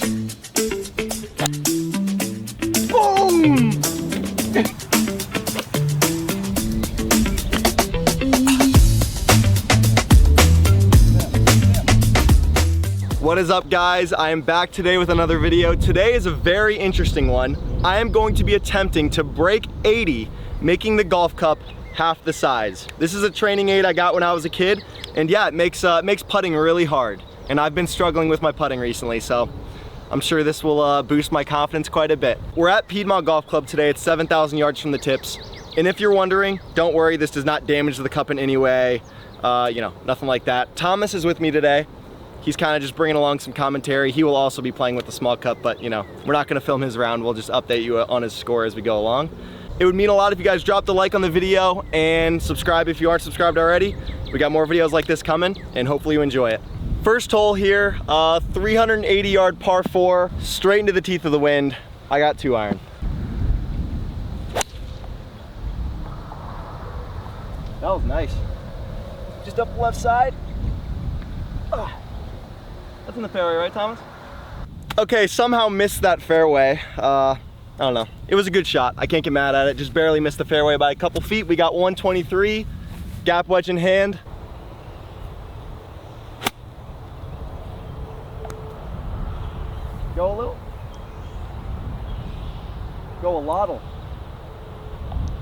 Boom! What is up, guys? I am back today with another video. Today is a very interesting one. I am going to be attempting to break 80, making the golf cup half the size. This is a training aid I got when I was a kid, and yeah, it makes putting really hard. And I've been struggling with my putting recently, so I'm sure this will boost my confidence quite a bit. We're at Primo Golf Club today. It's 7,000 yards from the tips. And if you're wondering, don't worry, this does not damage the cup in any way. You know, nothing like that. Thomas is with me today. He's kind of just bringing along some commentary. He will also be playing with the small cup, but you know, we're not gonna film his round. We'll just update you on his score as we go along. It would mean a lot if you guys dropped a like on the video and subscribe if you aren't subscribed already. We got more videos like this coming, and hopefully you enjoy it. First hole here, 380 yard par 4, straight into the teeth of the wind. I got 2 iron. That was nice. Just up the left side. That's in the fairway, right, Thomas? Okay, somehow missed that fairway. I don't know. It was a good shot. I can't get mad at it. Just barely missed the fairway by a couple feet. We got 123, gap wedge in hand. Go a little. Go a lottle.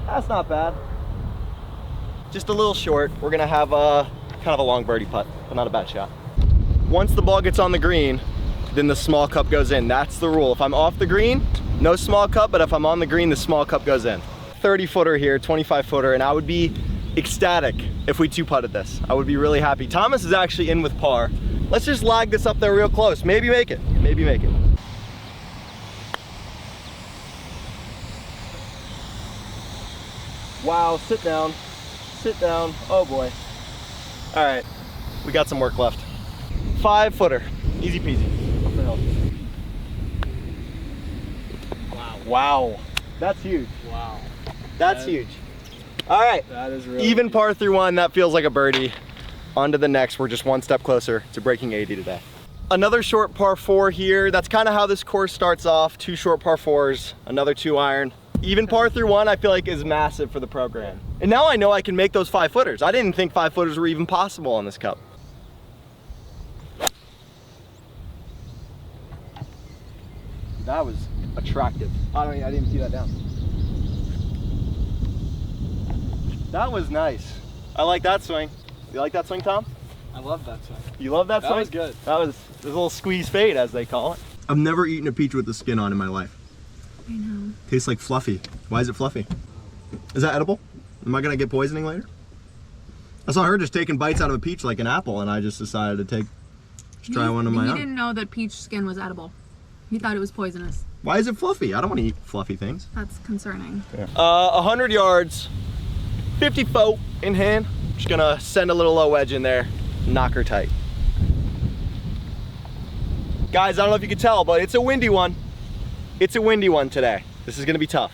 That's not bad. Just a little short. We're gonna have kind of a long birdie putt, but not a bad shot. Once the ball gets on the green, then the small cup goes in. That's the rule. If I'm off the green, no small cup, but if I'm on the green, the small cup goes in. 30 footer here, 25 footer, and I would be ecstatic if we 2-putted this. I would be really happy. Thomas is actually in with par. Let's just lag this up there real close. Maybe make it, maybe make it. Wow, sit down, oh boy. All right, we got some work left. 5 footer, easy peasy, up the hill. Wow. Wow, that's huge. Wow. That's huge. All right, that is really even huge. par through 1, that feels like a birdie. On to the next, we're just 1 step closer to breaking 80 today. Another short par 4 here. That's kind of how this course starts off. 2 short par 4s, another 2 iron. Even par through 1, I feel like is massive for the program. And now I know I can make those 5 footers. I didn't think 5 footers were even possible on this cup. That was attractive. I didn't see that down. That was nice. I like that swing. You like that swing, Tom? I love that swing. You love that swing? That was good. That was a little squeeze fade, as they call it. I've never eaten a peach with the skin on in my life. I know. Tastes like fluffy. Why is it fluffy? Is that edible? Am I gonna get poisoning later? I saw her just taking bites out of a peach like an apple, and I just decided to try one on my own. He didn't know that peach skin was edible. He thought it was poisonous. Why is it fluffy? I don't want to eat fluffy things. That's concerning. Yeah. 100 yards, 50 foot in hand. Just gonna send a little low wedge in there, knock her tight. Guys, I don't know if you can tell, but it's a windy one. It's a windy one today. This is gonna be tough.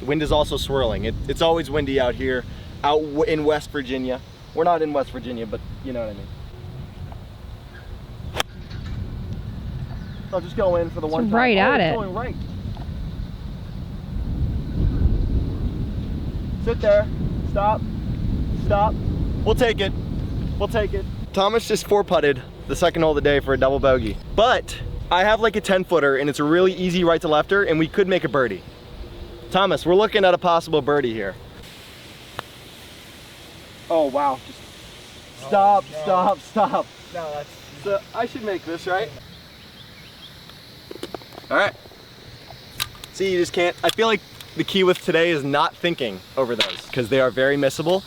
The wind is also swirling. It's always windy out here, out in West Virginia. We're not in West Virginia, but you know what I mean. I'll just go in for the one time. Right at it. Going right. Sit there. Stop. Stop. We'll take it. We'll take it. Thomas just 4-putted the second hole of the day for a double bogey. But I have like a 10-footer, and it's a really easy right to lefter, and we could make a birdie. Thomas, we're looking at a possible birdie here. Oh, wow. Just stop, no. stop, stop. No, that's... So I should make this, right? All right. See, you just can't. I feel like the key with today is not thinking over those, because they are very missable.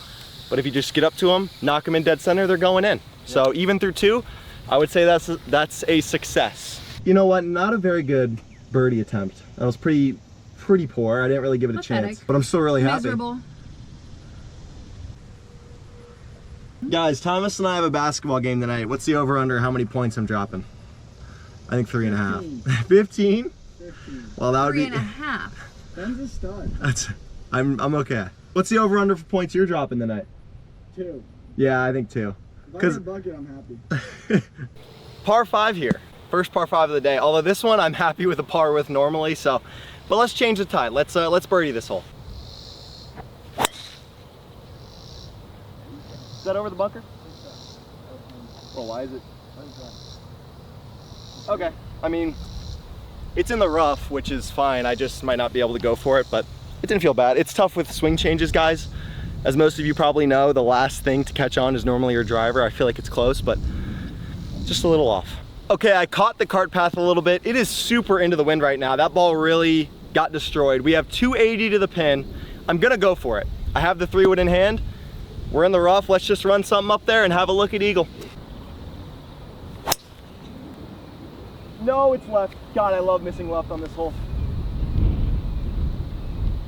But if you just get up to them, knock them in dead center, they're going in. Yeah. So even through 2, I would say that's a success. You know what? Not a very good birdie attempt. That was pretty poor. I didn't really give it a chance, but I'm still really happy. Miserable. Guys, Thomas and I have a basketball game tonight. What's the over/under? How many points I'm dropping? I think 3.5. 15? 15. Well, that would be 3.5. Ben's a stud. I'm okay. What's the over/under for points you're dropping tonight? 2. Yeah, I think 2. If I get a bucket, I'm happy. Par 5 here. First par 5 of the day. Although this one I'm happy with a par with normally, so. But let's change the tide. Let's birdie this hole. Is that over the bunker? Well, why is it? Okay, I mean, it's in the rough, which is fine. I just might not be able to go for it, but it didn't feel bad. It's tough with swing changes, guys. As most of you probably know, the last thing to catch on is normally your driver. I feel like it's close, but just a little off. Okay, I caught the cart path a little bit. It is super into the wind right now. That ball really got destroyed. We have 280 to the pin. I'm gonna go for it. I have the 3-wood in hand. We're in the rough. Let's just run something up there and have a look at eagle. No, it's left. God, I love missing left on this hole.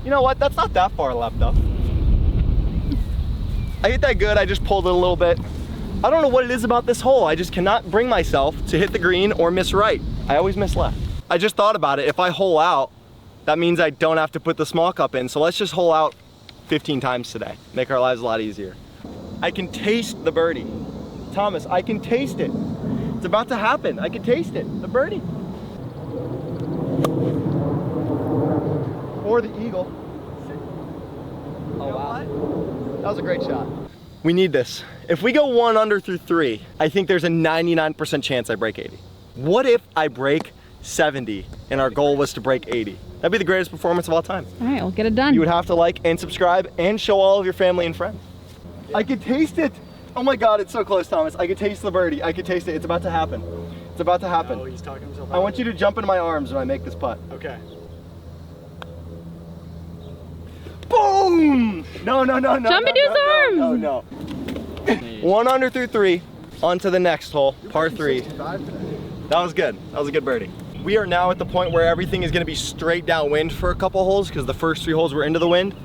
You know what? That's not that far left though. I hit that good. I just pulled it a little bit. I don't know what it is about this hole. I just cannot bring myself to hit the green or miss right. I always miss left. I just thought about it. If I hole out, that means I don't have to put the small cup in. So let's just hole out 15 times today. Make our lives a lot easier. I can taste the birdie. Thomas, I can taste it. It's about to happen. I can taste it. The birdie. Or the eagle. Oh, wow. That was a great shot. We need this. If we go 1 under through 3, I think there's a 99% chance I break 80. What if I break 70 and our goal was to break 80? That'd be the greatest performance of all time. All right, we'll get it done. You would have to like and subscribe and show all of your family and friends. I can taste it. Oh my God, it's so close, Thomas. I can taste the birdie. I can taste it. It's about to happen. It's about to happen. Oh, he's talking himself out. I want you to jump into my arms when I make this putt. Okay. Boom! No. Jump into his arms! No. 1 under through 3. On to the next hole, par 3. That was good. That was a good birdie. We are now at the point where everything is going to be straight downwind for a couple holes because the first 3 holes were into the wind.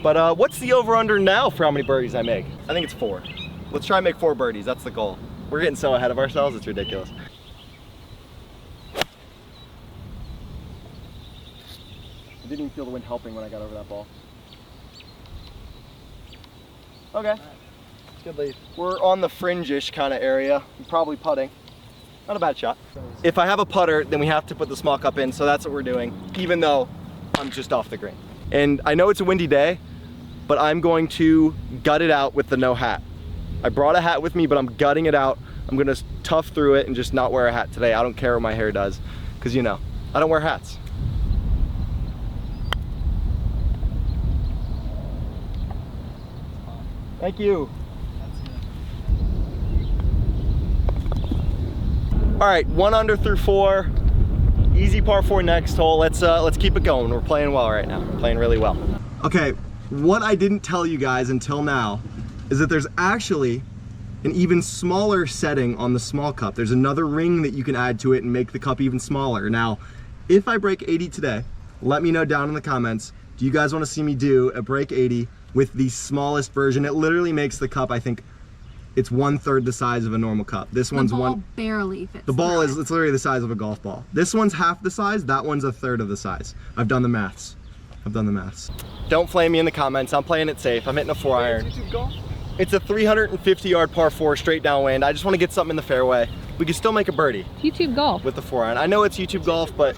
But what's the over-under now for how many birdies I make? I think it's 4. Let's try and make 4 birdies. That's the goal. We're getting so ahead of ourselves, it's ridiculous. I didn't even feel the wind helping when I got over that ball. Okay. Good lead. We're on the fringe-ish kind of area. I'm probably putting. Not a bad shot. If I have a putter, then we have to put the small cup in, so that's what we're doing, even though I'm just off the green. And I know it's a windy day, but I'm going to gut it out with the no hat. I brought a hat with me, but I'm gutting it out. I'm gonna tough through it and just not wear a hat today. I don't care what my hair does, because you know, I don't wear hats. Thank you. All right, 1 under through 4. Easy par 4 next hole. Let's keep it going. We're playing well right now. Playing really well. Okay, what I didn't tell you guys until now is that there's actually an even smaller setting on the small cup. There's another ring that you can add to it and make the cup even smaller. Now, if I break 80 today, let me know down in the comments. Do you guys want to see me do a break 80 with the smallest version? It literally makes the cup, I think, it's 1/3 the size of a normal cup. This one's the ball barely fits. The ball is, it's literally the size of a golf ball. This one's half the size, that one's 1/3 of the size. I've done the maths. Don't flame me in the comments. I'm playing it safe. I'm hitting a 4-iron. YouTube golf? It's a 350-yard par 4 straight downwind. I just want to get something in the fairway. We can still make a birdie. YouTube golf. With the 4-iron. I know it's YouTube golf, but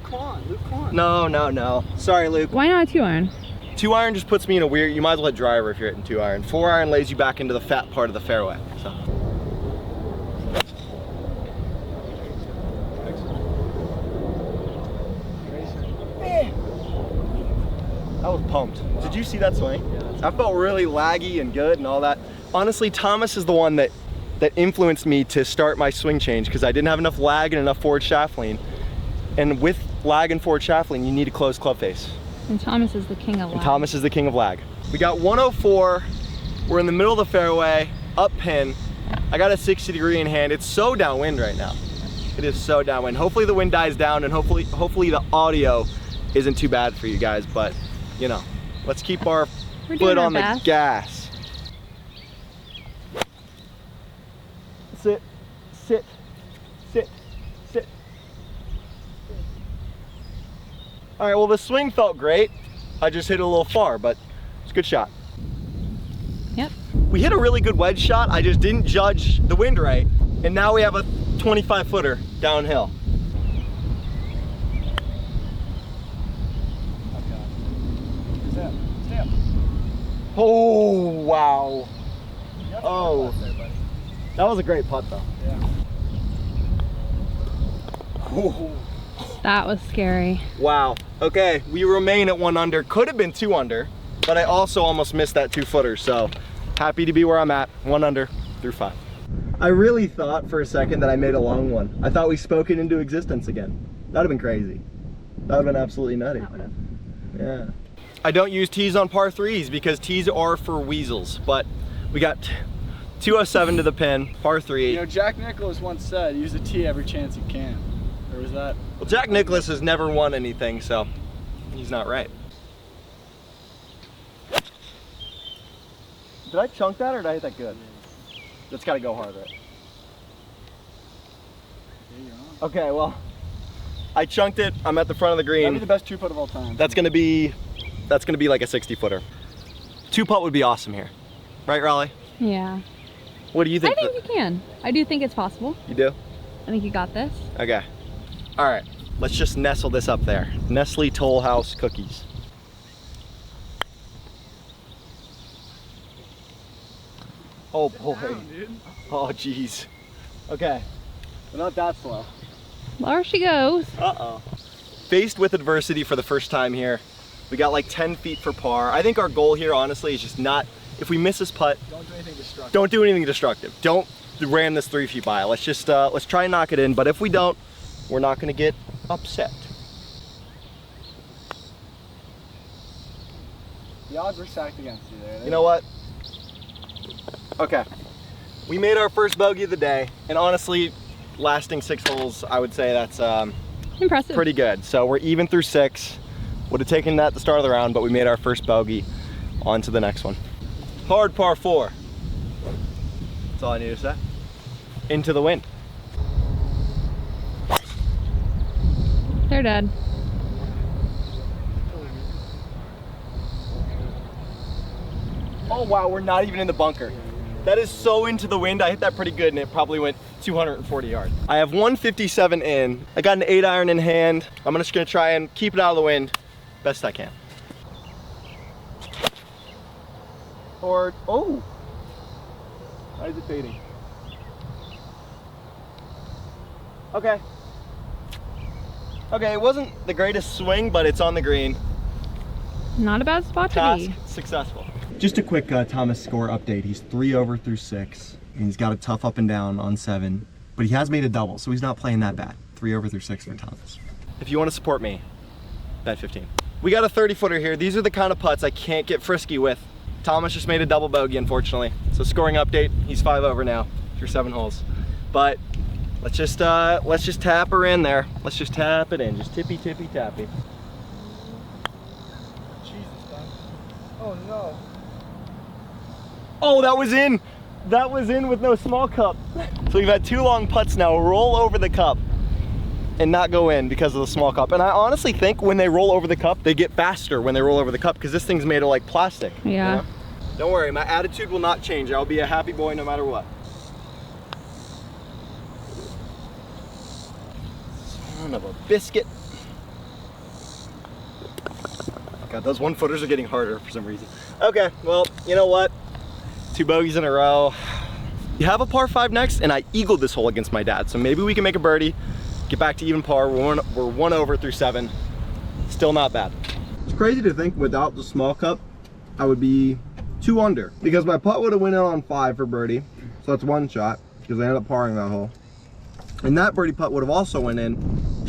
Luke Quan. No. Sorry, Luke. Why not a 2-iron? 2-iron just puts me in a weird, you might as well hit driver if you're hitting 2-iron. 4-iron lays you back into the fat part of the fairway. So. I was pumped. Wow. Did you see that swing? Yeah, I felt really laggy and good and all that. Honestly, Thomas is the one that influenced me to start my swing change because I didn't have enough lag and enough forward shaft lean. And with lag and forward shaft lean, you need a closed club face. And Thomas is the king of lag. And Thomas is the king of lag. We got 104. We're in the middle of the fairway, up pin. I got a 60-degree in hand. It's so downwind right now. It is so downwind. Hopefully the wind dies down and hopefully the audio isn't too bad for you guys, but you know, let's keep our foot on the gas. Sit. All right, well the swing felt great. I just hit it a little far, but it's a good shot. Yep. We hit a really good wedge shot. I just didn't judge the wind right. And now we have a 25-footer downhill. Oh, wow. Oh, that was a great putt though. Yeah. Oh. That was scary. Wow. Okay, we remain at 1 under. Could have been 2 under, but I also almost missed that 2-footer. So happy to be where I'm at. 1 under through 5. I really thought for a second that I made a long one. I thought we spoke it into existence again. That'd have been crazy. That'd have been absolutely nutty. That would have. Yeah. I don't use tees on par 3s because tees are for weasels, but we got 207 to the pin, par 3. You know, Jack Nicklaus once said, use a tee every chance you can. Or was that? Well, Jack Nicklaus has never won anything, so he's not right. Did I chunk that or did I hit that good? That's gotta go hard, right? Yeah, you're on. Okay, well, I chunked it. I'm at the front of the green. That'd be the best 2-putt of all time. That's gonna be like a 60-footer. 2-putt would be awesome here, right, Raleigh? Yeah. What do you think? I think you can. I do think it's possible. You do? I think you got this. Okay. All right. Let's just nestle this up there. Nestle Toll House cookies. Oh boy. Down, dude. Oh geez. Okay. But not that slow. There she goes. Uh-oh. Faced with adversity for the first time here. We got like 10 feet for par. I think our goal here, honestly, is just not, if we miss this putt, Don't do anything destructive. don't do anything destructive. Don't ram this 3 feet by. Let's just, let's try and knock it in. But if we don't, we're not gonna get upset. The odds were stacked against you there. You know what? Okay. We made our first bogey of the day. And honestly, lasting 6 holes, I would say that's Impressive. pretty good. So we're even through 6. Would have taken that at the start of the round, but we made our first bogey. On to the next one. Hard par 4. That's all I need to say. Into the wind. They're dead. Oh wow, we're not even in the bunker. That is so into the wind. I hit that pretty good and it probably went 240 yards. I have 157 in. I got an 8-iron in hand. I'm just gonna try and keep it out of the wind best I can. Or, oh. Why is it fading? Okay. Okay, it wasn't the greatest swing, but it's on the green. Not a bad spot to Task be. successful. Just a quick Thomas score update. He's 3 over through 6, and he's got a tough up and down on 7, but he has made a double, so he's not playing that bad. 3 over through 6 for Thomas. If you want to support me, bet 15. We got a 30-footer here. These are the kind of putts I can't get frisky with. Thomas just made a double bogey, unfortunately. So scoring update, he's 5 over now through 7 holes. But let's just tap her in there. Let's just tap it in, just tippy tappy. Jesus, man. Oh no. Oh, that was in. That was in with no small cup. So we've had 2 long putts now roll over the cup and not go in because of the small cup. And I honestly think when they roll over the cup, they get faster when they roll over the cup because this thing's made of like plastic. Yeah. You know? Don't worry, my attitude will not change. I'll be a happy boy no matter what. Son of a biscuit. God, those 1-footers are getting harder for some reason. Okay, well, you know what? 2 bogeys in a row. You have a par 5 next, and I eagled this hole against my dad, so maybe we can make a birdie, get back to even par. We're 1 over through 7. Still not bad. It's crazy to think without the small cup, I would be 2 under, because my putt would have went in on 5 for birdie, so that's 1 shot, because I ended up parring that hole. And that birdie putt would have also went in,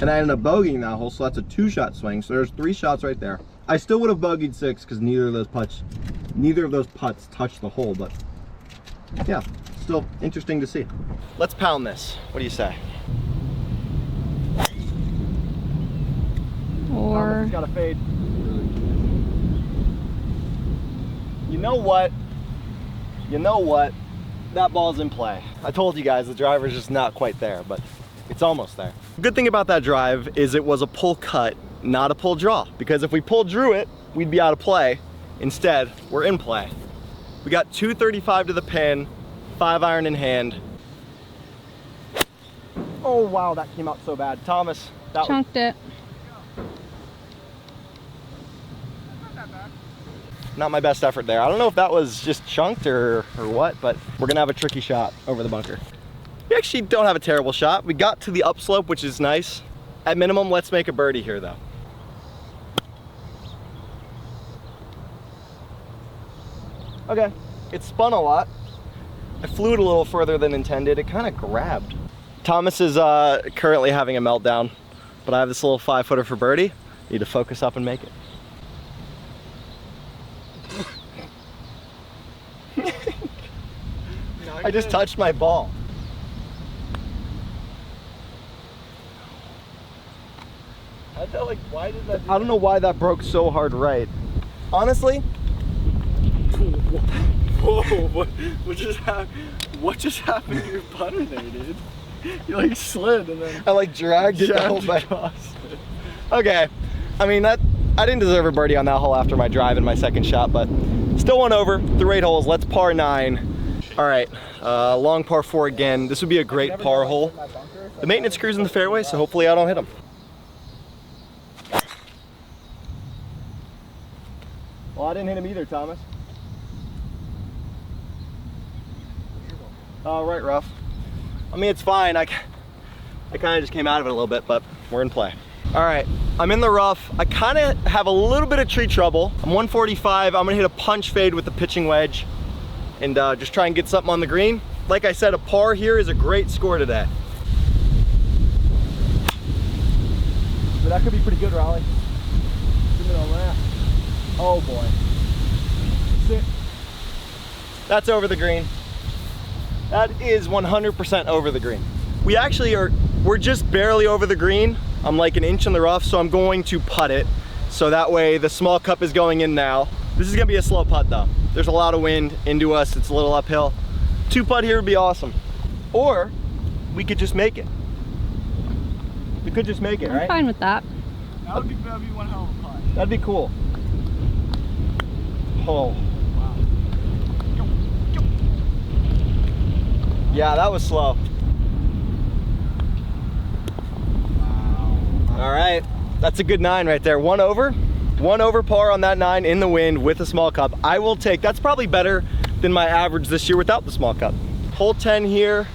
and I ended up bogeying that hole, so that's a 2-shot swing, so there's 3 shots right there. I still would have bogeyed 6 because neither of those putts touched the hole, but yeah, still interesting to see. Let's pound this. What do you say? Or It's got to fade. You know what? You know what? That ball's in play. I told you guys the driver's just not quite there, but it's almost there. The good thing about that drive is it was a pull cut, not a pull draw, because if we pull drew it, we'd be out of play. Instead, we're in play. We got 235 to the pin, 5-iron in hand. Oh wow, that came out so bad. Thomas, that was, chunked it. not my best effort there. I don't know if that was just chunked or what, but we're gonna have a tricky shot over the bunker. We actually don't have a terrible shot. We got to the upslope, which is nice. At minimum, let's make a birdie here though. Okay, it spun a lot. I flew it a little further than intended. It kind of grabbed. Thomas is currently having a meltdown, but I have this little 5-footer for birdie. Need to focus up and make it. I just touched my ball. I felt like, why did that? I don't know why that broke so hard right. Honestly. Whoa, what just happened to your putter there, dude? You like slid and then I like dragged it the whole way. Okay, I mean I didn't deserve a birdie on that hole after my drive and my second shot, but still went over through 8 holes. Let's par 9. All right, long par 4 again. This would be a great par hole. The maintenance crew's in the fairway, so hopefully I don't hit them. Well, I didn't hit him either, Thomas. Oh, right, rough. I mean, it's fine. I kind of just came out of it a little bit, but we're in play. All right, I'm in the rough. I kind of have a little bit of tree trouble. I'm 145. I'm gonna hit a punch fade with the pitching wedge and just try and get something on the green. Like I said, a par here is a great score today. But that could be pretty good, Raleigh. Zoom in on that. Oh boy. Sit. That's over the green. That is 100% over the green. We actually we're just barely over the green. I'm like an inch in the rough, so I'm going to putt it. So that way the small cup is going in now. This is gonna be a slow putt though. There's a lot of wind into us, it's a little uphill. 2 putt here would be awesome. Or we could just make it. We could just make it, right? I'm fine with that. That'd be one hell of a putt. That'd be cool. Oh. Yeah, that was slow. Wow. All right, that's a good 9 right there. 1 over par on that 9 in the wind with a small cup. I will take, that's probably better than my average this year without the small cup. Hole 10 here,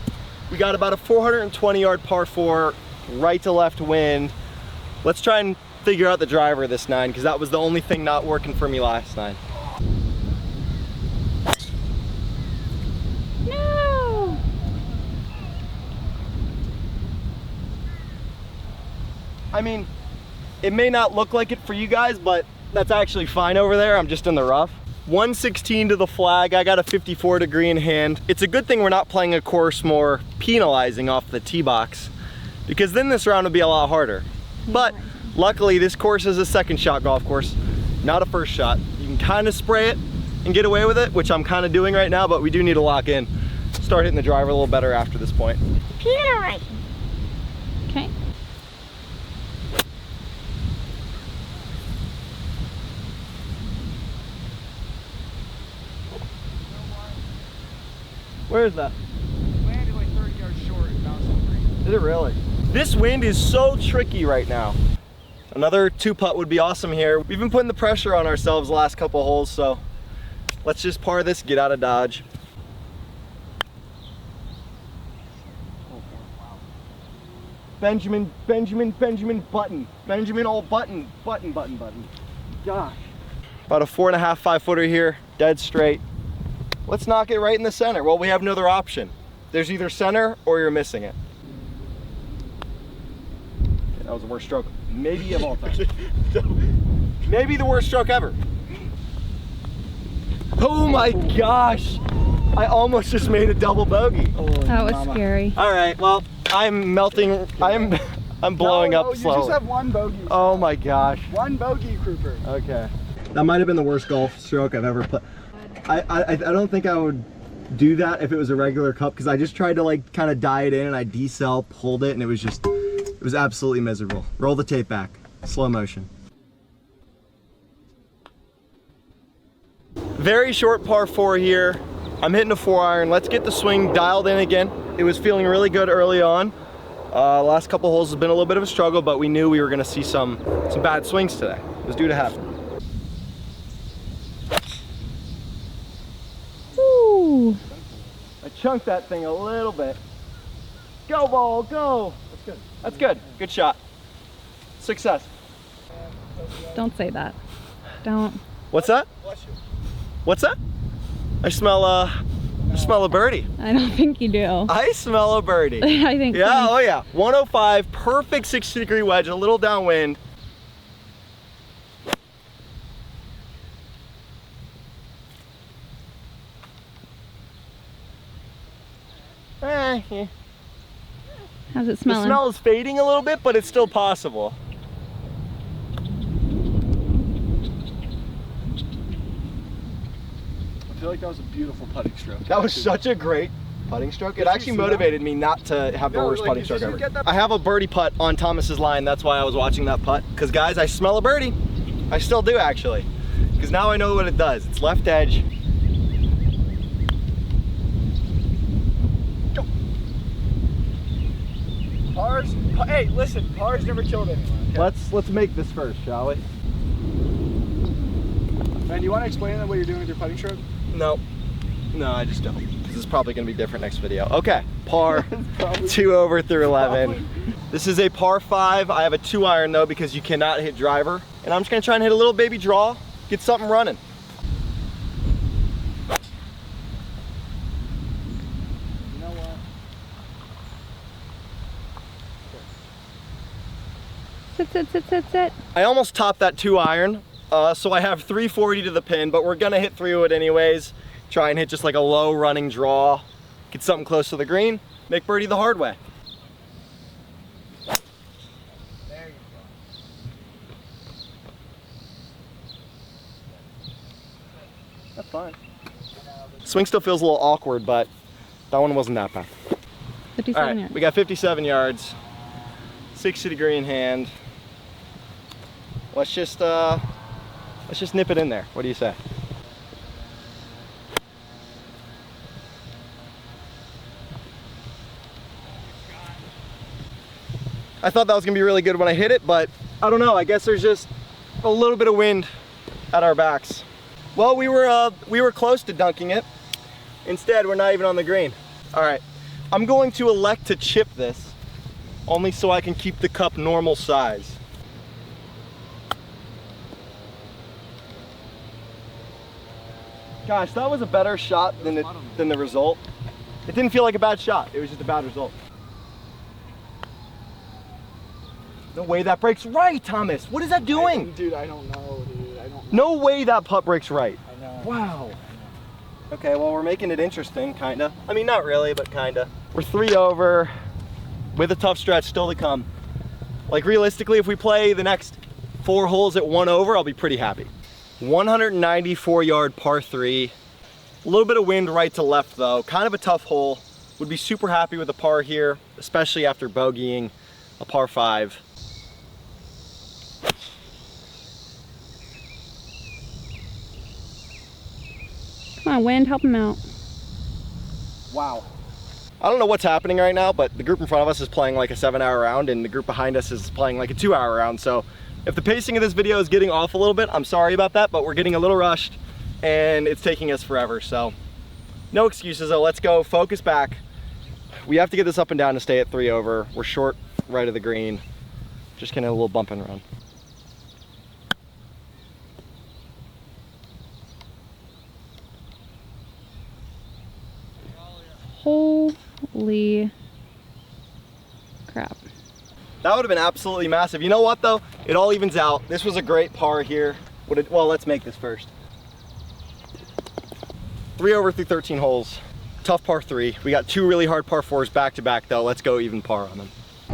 we got about a 420-yard par 4, right to left wind. Let's try and figure out the driver of this 9, because that was the only thing not working for me last 9. I mean, it may not look like it for you guys, but that's actually fine over there. I'm just in the rough. 116 to the flag. I got a 54 degree in hand. It's a good thing we're not playing a course more penalizing off the tee box, because then this round would be a lot harder. But luckily this course is a second shot golf course, not a first shot. You can kind of spray it and get away with it, which I'm kind of doing right now, but we do need to lock in. Start hitting the driver a little better after this point. Okay. Where is that? Landed like 30 yards short and bounced on the green. Did it really? This wind is so tricky right now. Another 2 putt would be awesome here. We've been putting the pressure on ourselves the last couple of holes, so let's just par this, get out of Dodge. Benjamin Button. Benjamin old Button. Gosh. About a 4.5, 5-footer here, dead straight. Let's knock it right in the center. Well, we have no other option. There's either center or you're missing it. Okay, that was the worst stroke maybe of all time. Maybe the worst stroke ever. Oh my gosh. I almost just made a double bogey. Oh, That was scary. All right, well, I'm melting. I'm blowing up slowly. You just have 1 bogey. Oh my gosh. 1 bogey, Cooper. Okay. That might have been the worst golf stroke I've ever played. I don't think I would do that if it was a regular cup, because I just tried to like kind of diet in and I decel, pulled it, and it was absolutely miserable. Roll the tape back. Slow motion. Very short par 4 here. I'm hitting a 4-iron. Let's get the swing dialed in again. It was feeling really good early on. Last couple holes has been a little bit of a struggle, but we knew we were gonna see some bad swings today. It was due to happen. chunk that thing a little bit. Go, ball, go. That's good. That's good. Good shot. Success. Don't say that. Don't. What's that? What's that? I smell a birdie. I don't think you do. I smell a birdie. I think Yeah, so. oh yeah. 105, perfect 60-degree wedge, a little downwind. Yeah. How's it The smelling? smell is fading a little bit, but it's still possible. I feel like that was a beautiful putting stroke. That was such a great putting stroke. It Did you actually see motivated me not to have the No, worst like, putting did stroke you ever. get that? I have a birdie putt on Thomas's line. That's why I was watching that putt. Because guys, I smell a birdie. I still do actually. Because now I know what it does. It's left edge. Pars. Hey, listen. Pars never killed anyone. Okay? Let's make this first, shall we? Man, you want to explain what you're doing with your putting stroke? No. No, I just don't. This is probably going to be different next video. Okay, par, Probably. 2 over through 11. Probably. This is a par 5. I have a 2-iron though because you cannot hit driver. And I'm just going to try and hit a little baby draw, get something running. You know what? Sit. I almost topped that 2-iron, so I have 340 to the pin, but we're gonna hit through it anyways. Try and hit just like a low running draw, get something close to the green, make birdie the hard way. There you go. That's fine. Swing still feels a little awkward, but that one wasn't that bad. 57 All right, yards. we got 57 yards, 60-degree in hand. Let's just nip it in there. What do you say? I thought that was gonna be really good when I hit it, but I don't know. I guess there's just a little bit of wind at our backs. Well, we were close to dunking it. Instead, we're not even on the green. All right, I'm going to elect to chip this, only so I can keep the cup normal size. Gosh, that was a better shot than the result. It didn't feel like a bad shot. It was just a bad result. No way that breaks right, Thomas. What is that doing? Dude, I don't know, dude. I don't know. No way that putt breaks right. I know. Wow. Okay, well, we're making it interesting, kinda. I mean, not really, but kinda. We're 3 over with a tough stretch still to come. Like, realistically, if we play the next 4 holes at 1 over, I'll be pretty happy. 194-yard par 3. A little bit of wind right to left, though. Kind of a tough hole. Would be super happy with a par here, especially after bogeying a par 5. Come on, wind, help him out. Wow. I don't know what's happening right now, but the group in front of us is playing like a 7-hour round and the group behind us is playing like a 2-hour round. So if the pacing of this video is getting off a little bit, I'm sorry about that, but we're getting a little rushed and it's taking us forever. So no excuses though, let's go, focus back. We have to get this up and down to stay at 3 over. We're short right of the green. Just gonna hit a little bump and run. Holy crap. That would have been absolutely massive. You know what though? It all evens out. This was a great par here. Well, let's make this first. 3 over through 13 holes. Tough par 3. We got 2 really hard par 4s back to back though. Let's go even par on them.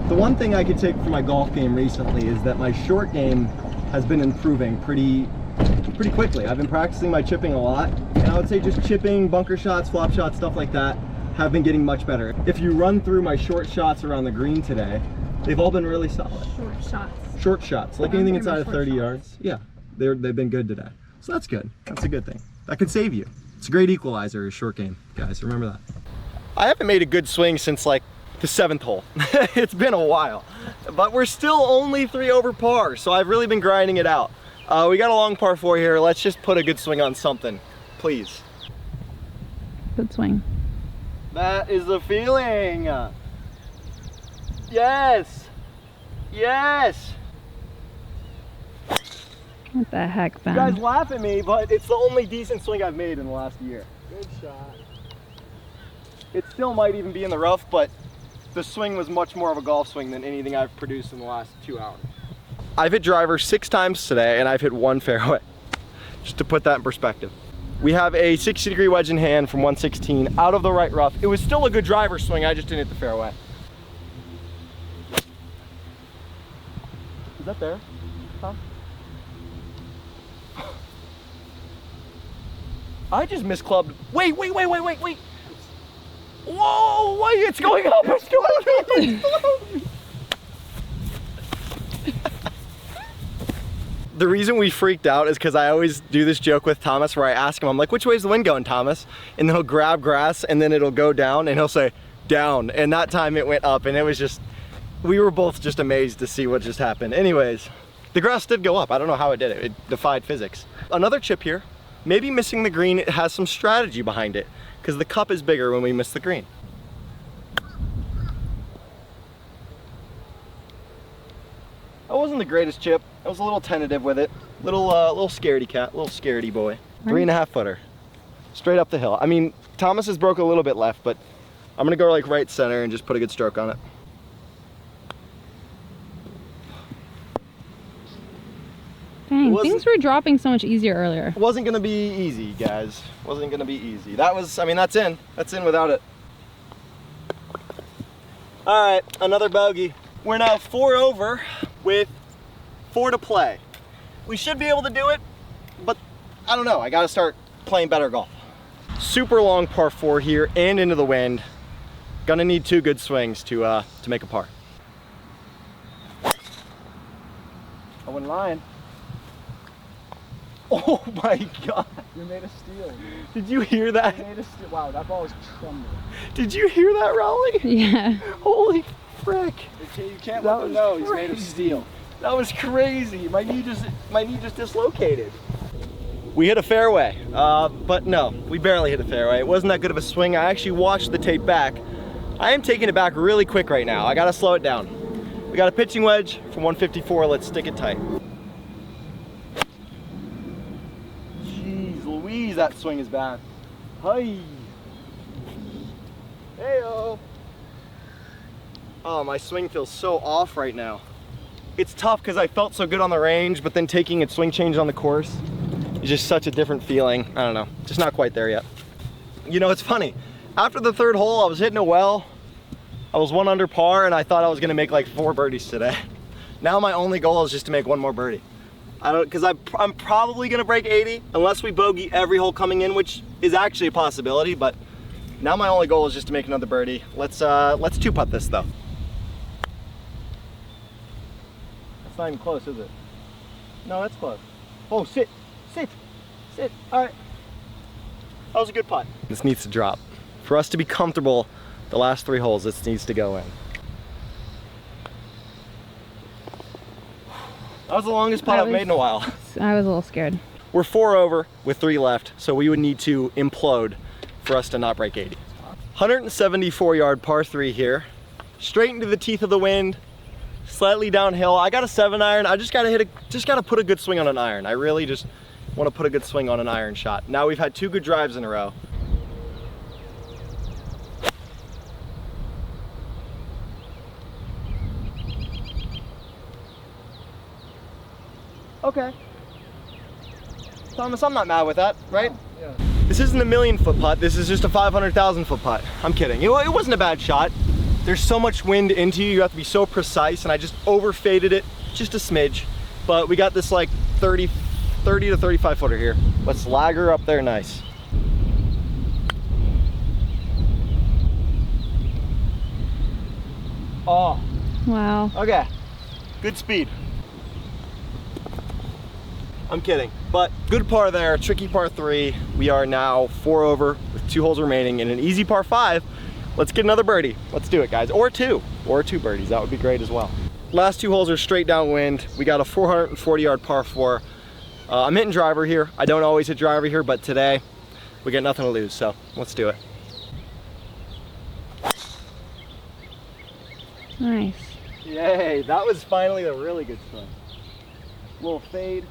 The one thing I could take from my golf game recently is that my short game has been improving pretty quickly. I've been practicing my chipping a lot, and I would say just chipping, bunker shots, flop shots, stuff like that have been getting much better. If you run through my short shots around the green today, they've all been really solid. Short shots. Short shots, like Run anything through my inside of short 30 shots. yards. Yeah, they've been good today. So that's good. That's a good thing. That could save you. It's a great equalizer, a short game, guys. Remember that. I haven't made a good swing since like the 7th hole. It's been a while, but we're still only 3 over par, so I've really been grinding it out. We got a long par 4 here. Let's just put a good swing on something, please. Good swing. That is the feeling. Yes. Yes. What the heck, Ben? You guys laugh at me, but it's the only decent swing I've made in the last year. Good shot. It still might even be in the rough, but the swing was much more of a golf swing than anything I've produced in the last 2 hours. I've hit driver 6 times today, and I've hit 1 fairway. Just to put that in perspective. We have a 60-degree wedge in hand from 116 out of the right rough. It was still a good driver swing, I just didn't hit the fairway. Is that there? Huh? I just misclubbed. Wait. Whoa, wait, it's going up, it's going up. The reason we freaked out is because I always do this joke with Thomas where I ask him, I'm like, which way's the wind going, Thomas? And then he'll grab grass and then it'll go down and he'll say, down. And that time it went up and it was just, we were both just amazed to see what just happened. Anyways, the grass did go up. I don't know how it did it. It defied physics. Another chip here. Maybe missing the green, it has some strategy behind it because the cup is bigger when we miss the green. That wasn't the greatest chip. I was a little tentative with it. Little scaredy cat, little scaredy boy. 3.5 footer, straight up the hill. I mean, Thomas has broke a little bit left, but I'm gonna go like right center and just put a good stroke on it. Dang, things were dropping so much easier earlier. It wasn't gonna be easy, guys. Wasn't gonna be easy. That was, I mean, that's in. That's in without it. All right, another bogey. We're now 4 over with 4 to play. We should be able to do it, but I don't know. I gotta start playing better golf. Super long par 4 here and into the wind. Gonna need 2 good swings to make a par. I wasn't lying. Oh my God. You made a steal. Did you hear that? You made a steal. Wow, that ball was trembling. Did you hear that, Raleigh? Yeah. Holy frick. You can't let them know he's made a steal. That was crazy. My knee just dislocated. We hit a fairway, but no, we barely hit a fairway. It wasn't that good of a swing. I actually watched the tape back. I am taking it back really quick right now. I gotta slow it down. We got a pitching wedge from 154. Let's stick it tight. Jeez Louise, that swing is bad. Hi. Hey-o. Oh, my swing feels so off right now. It's tough because I felt so good on the range, but then taking a swing change on the course is just such a different feeling. I don't know, just not quite there yet. You know, it's funny. After the 3rd hole, I was hitting it well. I was 1 under par, and I thought I was gonna make like 4 birdies today. Now my only goal is just to make 1 more birdie. Because I'm probably gonna break 80 unless we bogey every hole coming in, which is actually a possibility. But now my only goal is just to make another birdie. Let's 2-putt this though. That's not even close, is it? No, that's close. Oh, sit. All right. That was a good putt. This needs to drop. For us to be comfortable, the last 3 holes, this needs to go in. That was the longest putt I've made in a while. I was a little scared. We're 4 over with 3 left, so we would need to implode for us to not break 80. 174-yard par 3 here. Straight into the teeth of the wind, slightly downhill. I got a 7-iron. I just gotta put a good swing on an iron. I really just want to put a good swing on an iron shot. Now we've had 2 good drives in a row. Okay. Thomas, I'm not mad with that, right? Yeah. This isn't a 1,000,000-foot putt. This is just a 500,000-foot putt. I'm kidding. It wasn't a bad shot. There's so much wind into you. You have to be so precise, and I just overfaded it just a smidge. But we got this like 30 to 35 footer here. Let's lag her up there nice. Oh. Wow. Okay. Good speed. I'm kidding, but good par there, tricky par 3. We are now 4 over with 2 holes remaining and an easy par 5. Let's get another birdie. Let's do it, guys, or 2 birdies. That would be great as well. Last 2 holes are straight downwind. We got a 440-yard par 4. I'm hitting driver here. I don't always hit driver here, but today we got nothing to lose, so let's do it. Nice. Yay, that was finally a really good swing. Little fade.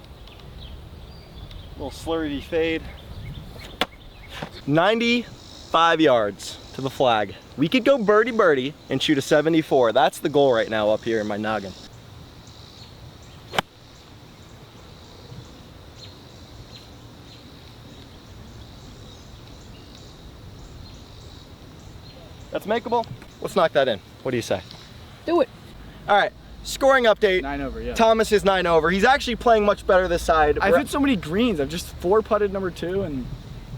Little slurry fade. 95 yards to the flag. We could go birdie birdie and shoot a 74. That's the goal right now up here in my noggin. That's makeable. Let's knock that in. What do you say? Do it. All right, scoring update. 9 over, yeah. Thomas is 9 over. He's actually playing much better this side. I've hit so many greens. I've just 4-putted number 2, and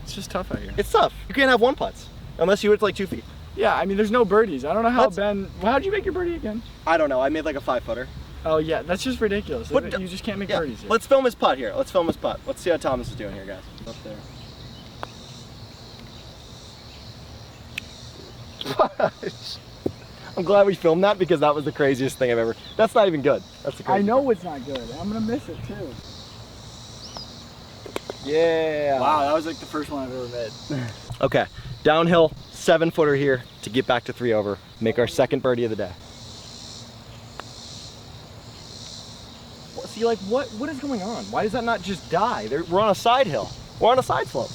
it's just tough out here. It's tough. You can't have 1 putts unless you hit like 2 feet. Yeah, I mean, there's no birdies. I don't know how Ben. How'd you make your birdie again? I don't know. I made like a 5-footer. Oh yeah, that's just ridiculous. But You just can't make Yeah. birdies here. Let's film his putt here. Let's film his putt. Let's see how Thomas is doing here, guys. Up there. I'm glad we filmed that because that was the craziest thing I've ever. That's not even good. That's the I craziest. know it's not good. I'm gonna miss it too. Yeah. Wow, that was like the first one I've ever made. Okay, downhill 7-footer here to get back to 3 over. Make our second birdie of the day. Well, see, like, what is going on? Why does that not just die? We're on a side hill. We're on a side slope.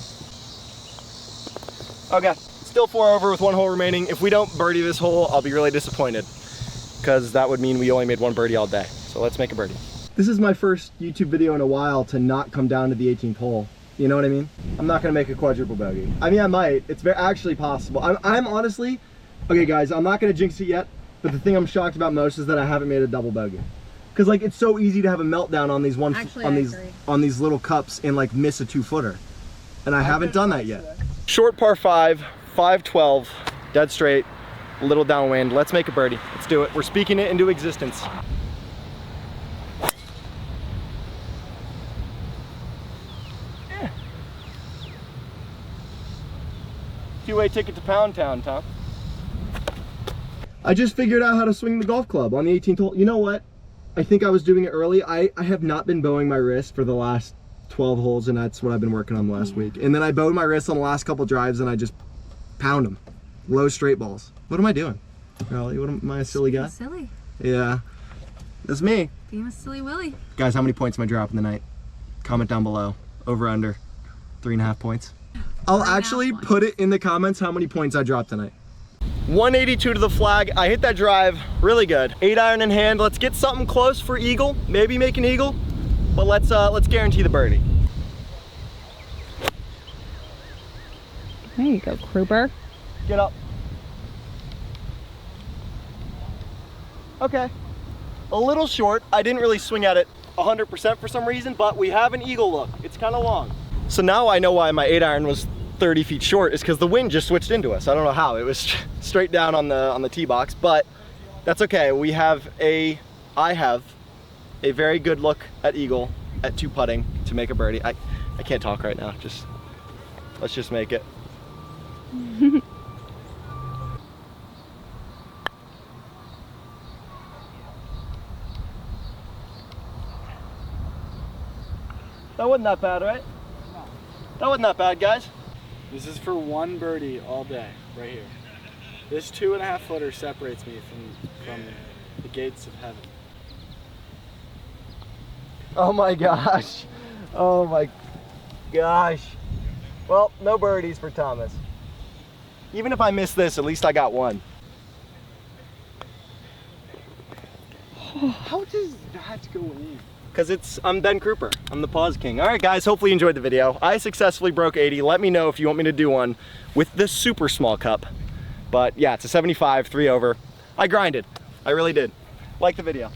Okay, still 4 over with 1 hole remaining. If we don't birdie this hole, I'll be really disappointed because that would mean we only made 1 birdie all day. So let's make a birdie. This is my first YouTube video in a while to not come down to the 18th hole. You know what I mean? I'm not gonna make a quadruple bogey. I mean, I might. It's actually possible. I'm honestly, okay guys, I'm not gonna jinx it yet, but the thing I'm shocked about most is that I haven't made a double bogey. Cause like, it's so easy to have a meltdown on these on these little cups and like miss a 2-footer. And I haven't done that yet. Short par 5, 512, dead straight, a little downwind. Let's make a birdie. Let's do it. We're speaking it into existence. Two-way ticket to Pound Town, Tom. I just figured out how to swing the golf club on the 18th hole. You know what? I think I was doing it early. I have not been bowing my wrist for the last 12 holes, and that's what I've been working on the last week. And then I bowed my wrist on the last couple drives, and I just pound them. Low straight balls. What am I doing? Raleigh, what am I, a silly guy? Silly. Yeah. That's me. Being a silly Willy. Guys, how many points am I dropping tonight? Comment down below. Over, under. 3.5 points. I'll actually put it in the comments how many points I dropped tonight. 182 to the flag. I hit that drive really good. 8-iron in hand. Let's get something close for eagle. Maybe make an eagle, but let's guarantee the birdie. There you go, Kruber. Get up. Okay. A little short. I didn't really swing at it 100% for some reason, but we have an eagle look. It's kind of long. So now I know why my 8-iron was 30 feet short, is because the wind just switched into us. I don't know how. It was straight down on the tee box, but that's okay. I have a very good look at eagle at 2 putting to make a birdie. I can't talk right now. Let's just make it. That wasn't that bad, right? No. That wasn't that bad, guys. This is for 1 birdie all day, right here. This 2.5-footer separates me from the gates of heaven. Oh my gosh. Oh my gosh. Well, no birdies for Thomas. Even if I miss this, at least I got 1. How does that go in? Because I'm Ben Kruper. I'm the pause king. All right, guys, hopefully you enjoyed the video. I successfully broke 80. Let me know if you want me to do one with this super small cup. But yeah, it's a 75, 3 over. I grinded. I really did. Like the video.